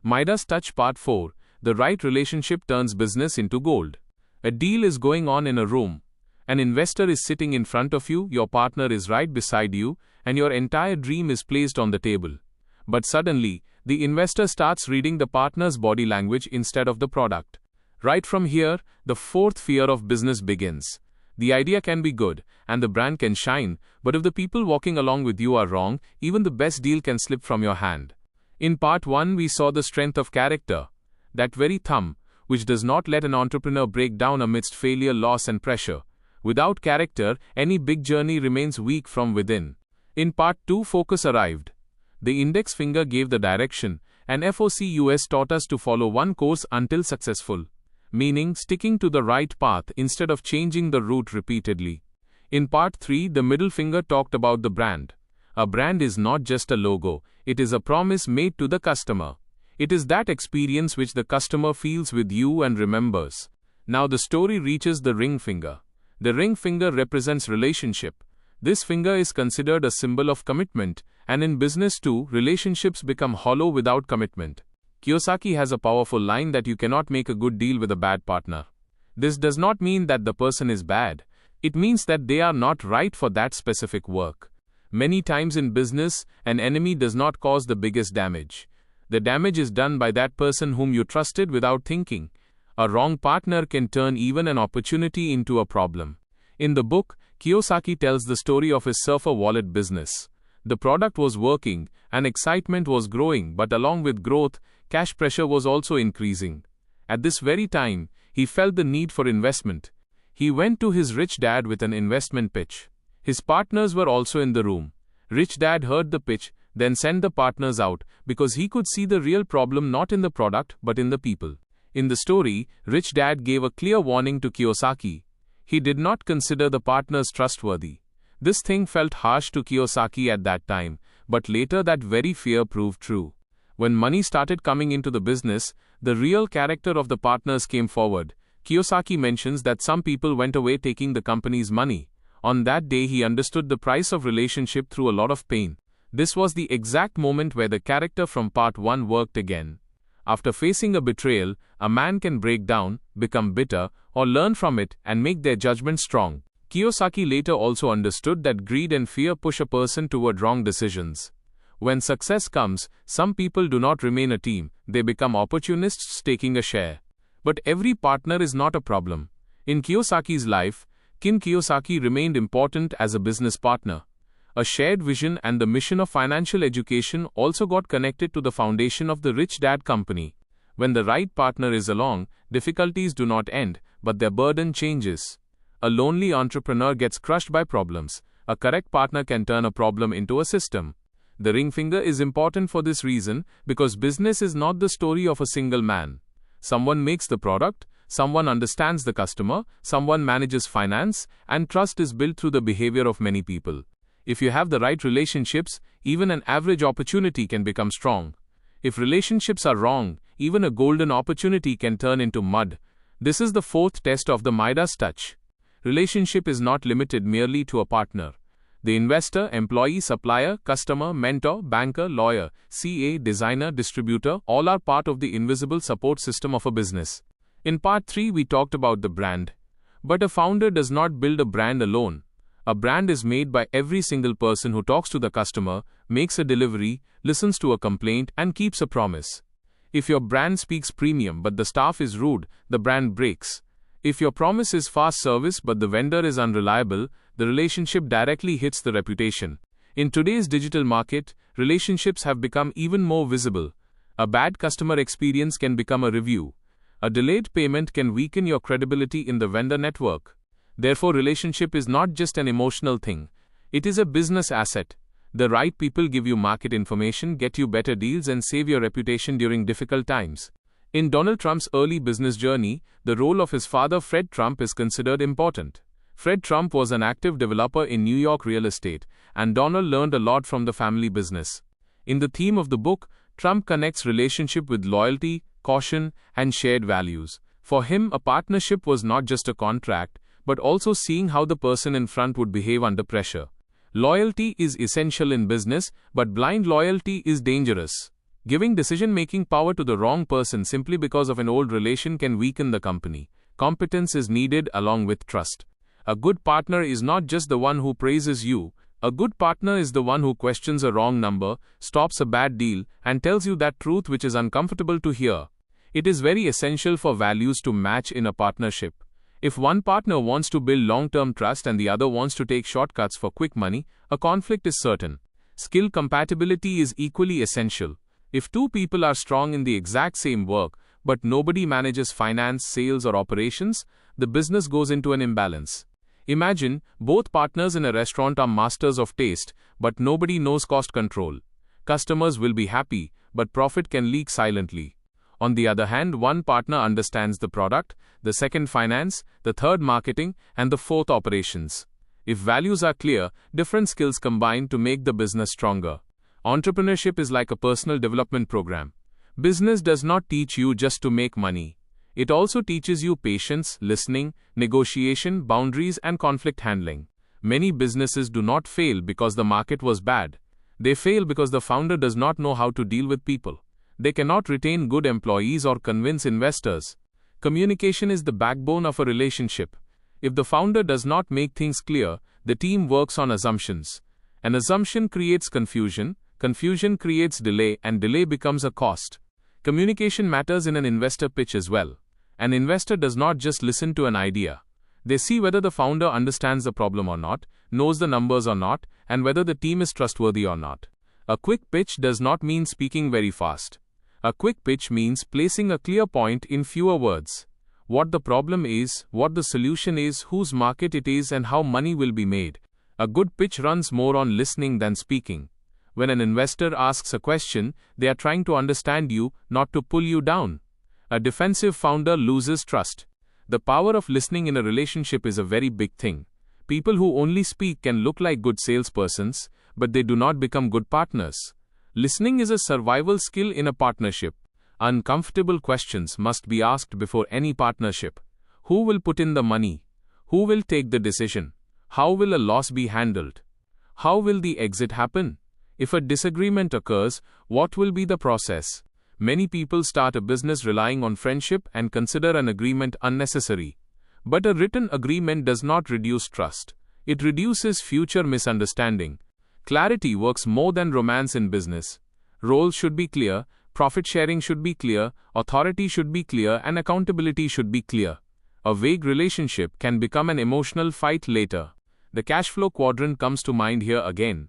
Midas Touch Part 4. The right relationship turns business into gold. A deal is going on in a room. An investor is sitting in front of you, your partner is right beside you, and your entire dream is placed on the table. But suddenly, the investor starts reading the partner's body language instead of the product. Right from here, the fourth fear of business begins. The idea can be good, and the brand can shine, but if the people walking along with you are wrong, even the best deal can slip from your hand. In Part 1, we saw the strength of character. That very thumb, which does not let an entrepreneur break down amidst failure, loss, and pressure. Without character, any big journey remains weak from within. In Part 2, focus arrived. The index finger gave the direction, and FOCUS taught us to follow one course until successful, meaning sticking to the right path instead of changing the route repeatedly. In Part 3, the middle finger talked about the brand. A brand is not just a logo, it is a promise made to the customer. It is that experience which the customer feels with you and remembers. Now the story reaches the ring finger. The ring finger represents relationship. This finger is considered a symbol of commitment, and in business too, relationships become hollow without commitment. Kiyosaki has a powerful line that you cannot make a good deal with a bad partner. This does not mean that the person is bad. It means that they are not right for that specific work. Many times in business, an enemy does not cause the biggest damage. The damage is done by that person whom you trusted without thinking. A wrong partner can turn even an opportunity into a problem. In the book, Kiyosaki tells the story of his surfer wallet business. The product was working, and excitement was growing, but along with growth, cash pressure was also increasing. At this very time, he felt the need for investment. He went to his rich dad with an investment pitch. His partners were also in the room. Rich dad heard the pitch, then sent the partners out, because he could see the real problem not in the product, but in the people. In the story, Rich Dad gave a clear warning to Kiyosaki. He did not consider the partners trustworthy. This thing felt harsh to Kiyosaki at that time, but later that very fear proved true. When money started coming into the business, the real character of the partners came forward. Kiyosaki mentions that some people went away taking the company's money. On that day he understood the price of relationship through a lot of pain. This was the exact moment where the character from Part 1 worked again. After facing a betrayal, a man can break down, become bitter, or learn from it and make their judgment strong. Kiyosaki later also understood that greed and fear push a person toward wrong decisions. When success comes, some people do not remain a team, they become opportunists taking a share. But every partner is not a problem. In Kiyosaki's life, Kin Kiyosaki remained important as a business partner. A shared vision and the mission of financial education also got connected to the foundation of the Rich Dad Company. When the right partner is along, difficulties do not end, but their burden changes. A lonely entrepreneur gets crushed by problems. A correct partner can turn a problem into a system. The ring finger is important for this reason, because business is not the story of a single man. Someone makes the product, someone understands the customer, someone manages finance, and trust is built through the behavior of many people. If you have the right relationships, even an average opportunity can become strong. If relationships are wrong, even a golden opportunity can turn into mud. This is the fourth test of the Midas Touch. Relationship is not limited merely to a partner. The investor, employee, supplier, customer, mentor, banker, lawyer, CA, designer, distributor, all are part of the invisible support system of a business. In Part 3, we talked about the brand. But a founder does not build a brand alone. A brand is made by every single person who talks to the customer, makes a delivery, listens to a complaint, and keeps a promise. If your brand speaks premium but the staff is rude, the brand breaks. If your promise is fast service but the vendor is unreliable, the relationship directly hits the reputation. In today's digital market, relationships have become even more visible. A bad customer experience can become a review. A delayed payment can weaken your credibility in the vendor network. Therefore, relationship is not just an emotional thing. It is a business asset. The right people give you market information, get you better deals, and save your reputation during difficult times. In Donald Trump's early business journey, the role of his father Fred Trump is considered important. Fred Trump was an active developer in New York real estate, and Donald learned a lot from the family business. In the theme of the book, Trump connects relationship with loyalty, caution, and shared values. For him, a partnership was not just a contract, but also seeing how the person in front would behave under pressure. Loyalty is essential in business, but blind loyalty is dangerous. Giving decision-making power to the wrong person simply because of an old relation can weaken the company. Competence is needed along with trust. A good partner is not just the one who praises you. A good partner is the one who questions a wrong number, stops a bad deal, and tells you that truth which is uncomfortable to hear. It is very essential for values to match in a partnership. If one partner wants to build long-term trust and the other wants to take shortcuts for quick money, a conflict is certain. Skill compatibility is equally essential. If two people are strong in the exact same work, but nobody manages finance, sales, or operations, the business goes into an imbalance. Imagine, both partners in a restaurant are masters of taste, but nobody knows cost control. Customers will be happy, but profit can leak silently. On the other hand, one partner understands the product, the second finance, the third marketing, and the fourth operations. If values are clear, different skills combine to make the business stronger. Entrepreneurship is like a personal development program. Business does not teach you just to make money. It also teaches you patience, listening, negotiation, boundaries, and conflict handling. Many businesses do not fail because the market was bad. They fail because the founder does not know how to deal with people. They cannot retain good employees or convince investors. Communication is the backbone of a relationship. If the founder does not make things clear, the team works on assumptions. An assumption creates confusion. Confusion creates delay, and delay becomes a cost. Communication matters in an investor pitch as well. An investor does not just listen to an idea. They see whether the founder understands the problem or not, knows the numbers or not, and whether the team is trustworthy or not. A quick pitch does not mean speaking very fast. A quick pitch means placing a clear point in fewer words. What the problem is, what the solution is, whose market it is, and how money will be made. A good pitch runs more on listening than speaking. When an investor asks a question, they are trying to understand you, not to pull you down. A defensive founder loses trust. The power of listening in a relationship is a very big thing. People who only speak can look like good salespersons, but they do not become good partners. Listening is a survival skill in a partnership. Uncomfortable questions must be asked before any partnership. Who will put in the money? Who will take the decision? How will a loss be handled? How will the exit happen? If a disagreement occurs, what will be the process? Many people start a business relying on friendship and consider an agreement unnecessary. But a written agreement does not reduce trust. It reduces future misunderstanding. Clarity works more than romance in business. Roles should be clear, profit sharing should be clear, authority should be clear, and accountability should be clear. A vague relationship can become an emotional fight later. The cash flow quadrant comes to mind here again.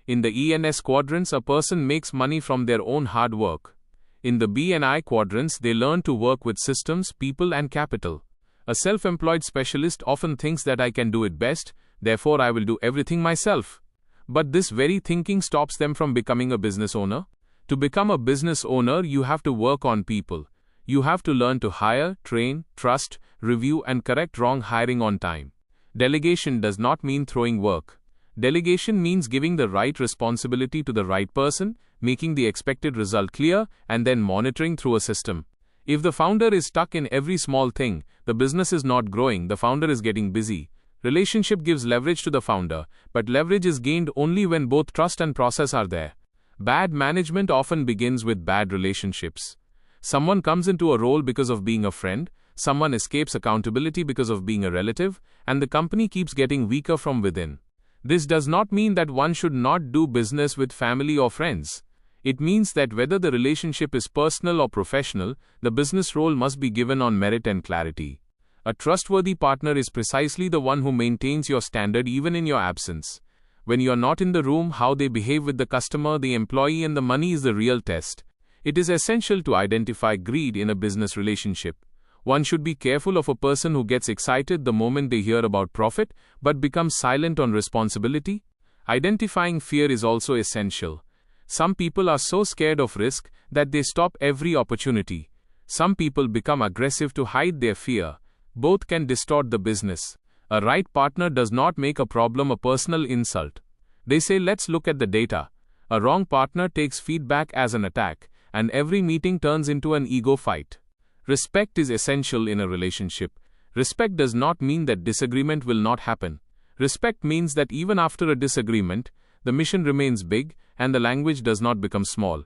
In the E and S quadrants, a person makes money from their own hard work. In the B and I quadrants, they learn to work with systems, people, and capital. A self-employed specialist often thinks that I can do it best, therefore I will do everything myself. But this very thinking stops them from becoming a business owner. To become a business owner, you have to work on people. You have to learn to hire, train, trust, review, and correct wrong hiring on time. Delegation does not mean throwing work. Delegation means giving the right responsibility to the right person, making the expected result clear, and then monitoring through a system. If the founder is stuck in every small thing, the business is not growing, the founder is getting busy. Relationship gives leverage to the founder, but leverage is gained only when both trust and process are there. Bad management often begins with bad relationships. Someone comes into a role because of being a friend, someone escapes accountability because of being a relative, and the company keeps getting weaker from within. This does not mean that one should not do business with family or friends. It means that whether the relationship is personal or professional, the business role must be given on merit and clarity. A trustworthy partner is precisely the one who maintains your standard even in your absence. When you are not in the room, how they behave with the customer, the employee, and the money is the real test. It is essential to identify greed in a business relationship. One should be careful of a person who gets excited the moment they hear about profit, but becomes silent on responsibility. Identifying fear is also essential. Some people are so scared of risk that they stop every opportunity. Some people become aggressive to hide their fear. Both can distort the business. A right partner does not make a problem a personal insult. They say, let's look at the data. A wrong partner takes feedback as an attack, and every meeting turns into an ego fight. Respect is essential in a relationship. Respect does not mean that disagreement will not happen. Respect means that even after a disagreement, the mission remains big and the language does not become small.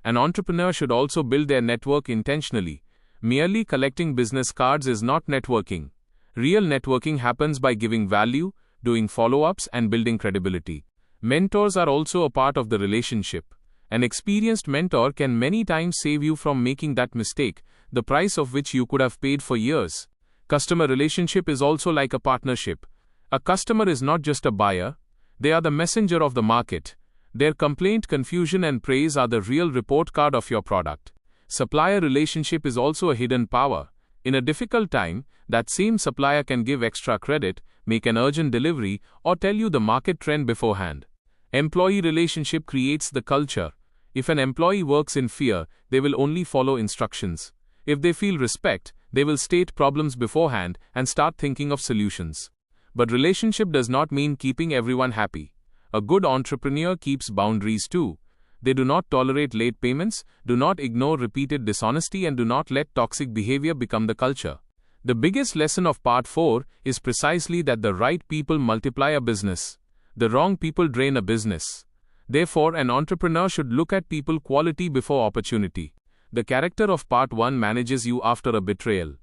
An entrepreneur should also build their network intentionally. Merely collecting business cards is not networking. Real networking happens by giving value, doing follow-ups, and building credibility. Mentors are also a part of the relationship. An experienced mentor can many times save you from making that mistake, the price of which you could have paid for years. Customer relationship is also like a partnership. A customer is not just a buyer, they are the messenger of the market. Their complaint, confusion, and praise are the real report card of your product. Supplier relationship is also a hidden power. In a difficult time, that same supplier can give extra credit, make an urgent delivery, or tell you the market trend beforehand. Employee relationship creates the culture. If an employee works in fear, they will only follow instructions. If they feel respect, they will state problems beforehand and start thinking of solutions. But relationship does not mean keeping everyone happy. A good entrepreneur keeps boundaries too. They do not tolerate late payments, do not ignore repeated dishonesty, and do not let toxic behavior become the culture. The biggest lesson of part 4 is precisely that the right people multiply a business. The wrong people drain a business. Therefore, an entrepreneur should look at people quality before opportunity. The character of part 1 manages you after a betrayal.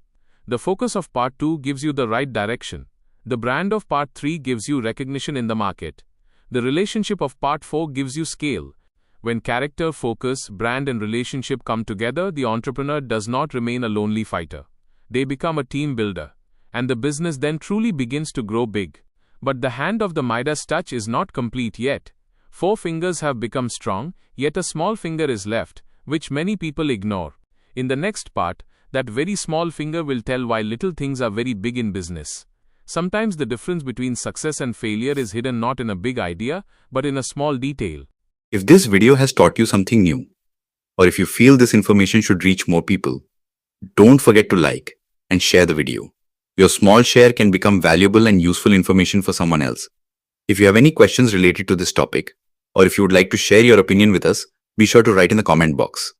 The focus of part 2 gives you the right direction. The brand of part 3 gives you recognition in the market. The relationship of part 4 gives you scale. When character, focus, brand, and relationship come together, the entrepreneur does not remain a lonely fighter. They become a team builder. And the business then truly begins to grow big. But the hand of the Midas touch is not complete yet. 4 fingers have become strong, yet a small finger is left, which many people ignore. In the next part, that very small finger will tell why little things are very big in business. Sometimes the difference between success and failure is hidden not in a big idea, but in a small detail. If this video has taught you something new, or if you feel this information should reach more people, don't forget to like and share the video. Your small share can become valuable and useful information for someone else. If you have any questions related to this topic, or if you would like to share your opinion with us, be sure to write in the comment box.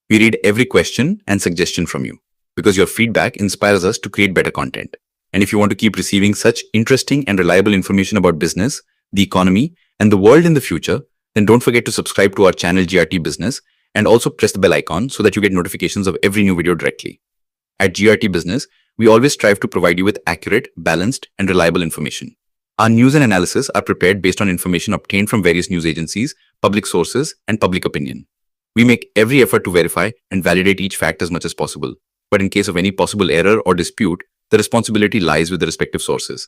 We read every question and suggestion from you, because your feedback inspires us to create better content. And if you want to keep receiving such interesting and reliable information about business, the economy, and the world in the future, then don't forget to subscribe to our channel GRT Business and also press the bell icon so that you get notifications of every new video directly. At GRT Business, we always strive to provide you with accurate, balanced, and reliable information. Our news and analysis are prepared based on information obtained from various news agencies, public sources, and public opinion. We make every effort to verify and validate each fact as much as possible. But in case of any possible error or dispute, the responsibility lies with the respective sources.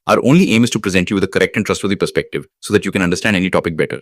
Our only aim is to present you with a correct and trustworthy perspective so that you can understand any topic better.